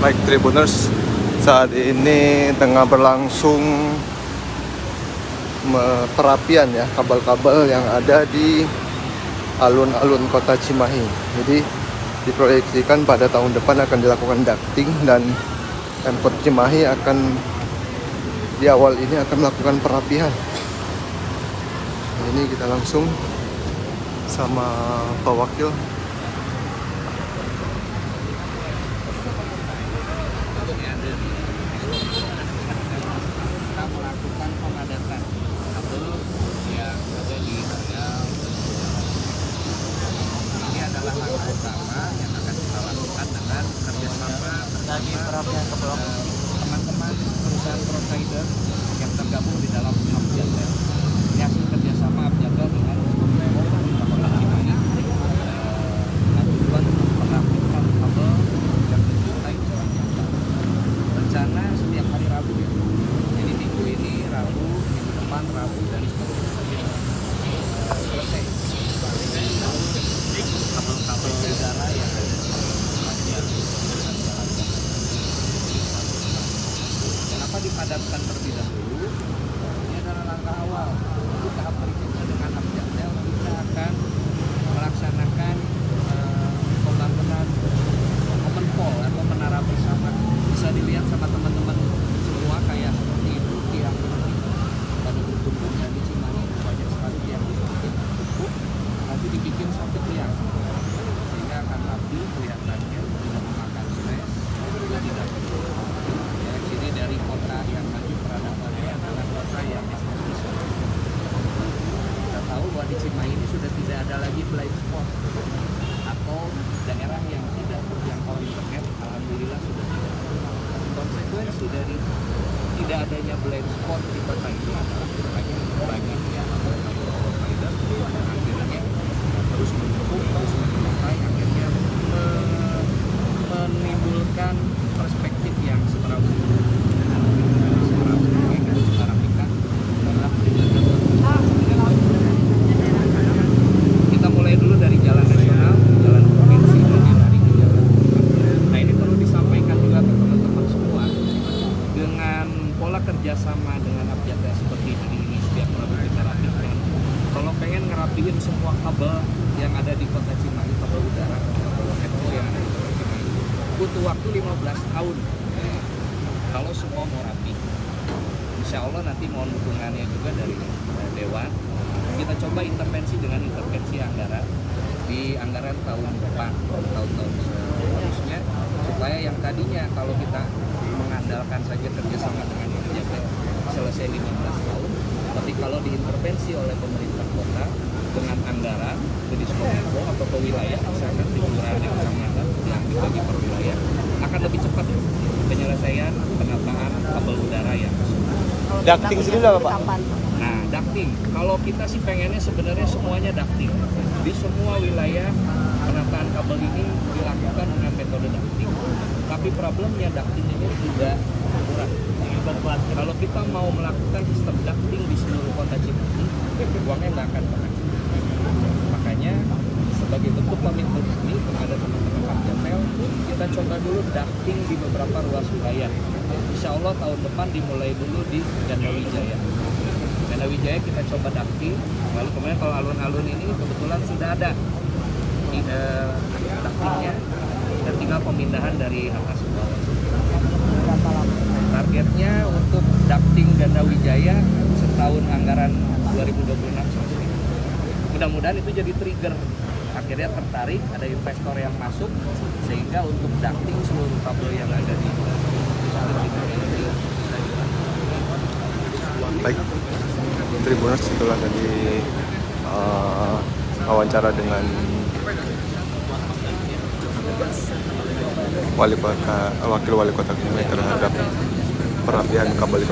Baik Tribuners, saat ini tengah berlangsung perapian ya kabel-kabel yang ada di alun-alun kota Cimahi. Jadi diproyeksikan pada tahun depan akan dilakukan ducting dan Pemkot Cimahi akan di awal ini akan melakukan perapian. Nah, ini kita langsung sama Pak Wakil. Kita melakukan pemadatan kabel yang ada di areal. Ini adalah langkah utama yang akan kita lakukan dengan kerjasama bersama teman-teman perusahaan provider yang tergabung di dalam Abjatel. Ini hasil kerjasama Abjatel dengan Cimahi. Tujuan untuk merapikan kabel yang mencintai sepanjang tahun. Rencana setiap hari Rabu ya. Jadi minggu ini Rabu, minggu depan Rabu dari selesai. Kabel-kabel udara yang ada di sepanjang jalan. Kenapa dipadatkan terlebih dahulu? Ini adalah langkah awal. Untuk tahap berikutnya dengan Abjatel kita akan melaksanakan pembangunan open pole atau menara bersama. Bisa dilihat sama teman-teman semua kayak seperti itu tiang pada bertumpuk dan di Cimahi banyak sekali tiang bertumpuk. Nanti dibikin satu tiang sehingga akan rapi kelihatannya, tidak memakan stres, juga tidak ya, sini dari kota yang maju peradabannya adalah kota yang bisa. Kita tahu bahwa di Cimahi ini sudah tidak ada lagi blind spot atau daerah yang tidak terjangkau internet. Alhamdulillah sudah tidak. Konsekuensi dari tidak adanya blind spot di kota ini adalah banyaknya provider yang akhirnya terus menumpuk, terus menyertai, akhirnya menimbulkan perspektif yang seberapa kita mulai dulu dari jalan nasional, jalan provinsi, dan dari jalan. Nah ini perlu disampaikan juga ke teman-teman semua dengan pola kerjasama dengan Abjatel seperti ini setiap Rabu kita rapikan. Kalau pengen ngerapiin semua kabel yang ada di kota Cimahi, kabel udara, kabel network yang ada di kota Cimahi, butuh waktu 15 tahun. Kalau semua mau rapi, insya Allah nanti mohon dukungannya juga dari Dewan. Kita coba intervensi dengan intervensi anggaran di anggaran tahun depan, tahun-tahun seterusnya, supaya yang tadinya kalau kita mengandalkan saja kerjasama dengan Abjatel selesai 15 tahun, tapi kalau diintervensi oleh pemerintah kota dengan anggaran ke Diskominfo atau ke wilayah, misalkan di kelurahan yang kecamatan yang dibagi per wilayah, akan lebih cepat penyelesaian penataan kabel udara yang Ducting sendiri apa Pak? Nah, ducting. Kalau kita sih pengennya sebenarnya semuanya ducting. Di semua wilayah penataan kabel ini dilakukan dengan metode ducting. Tapi problemnya ducting ini tidak murah. Kalau kita mau melakukan sistem ducting di seluruh kota Cimahi, uangnya nggak akan pernah cukup. Makanya sebagai bentuk komitmen ini kepada teman-teman Abjatel, kita coba dulu ducting di beberapa ruas wilayah. Insya Allah tahun depan dimulai dulu di Ganda Wijaya. Ganda Wijaya kita coba ducting. Lalu kemudian kalau alun-alun ini kebetulan sudah ada ductingnya, dan tinggal pemindahan dari atas ke bawah. Targetnya untuk ducting Ganda Wijaya setahun anggaran 2026 selesai. Mudah-mudahan itu jadi trigger, akhirnya tertarik, ada investor yang masuk, sehingga untuk ducting seluruh kabel yang ada di Baik Tribuners, itulah tadi wawancara dengan wakil wali kota Cimahi terhadap perapian kabel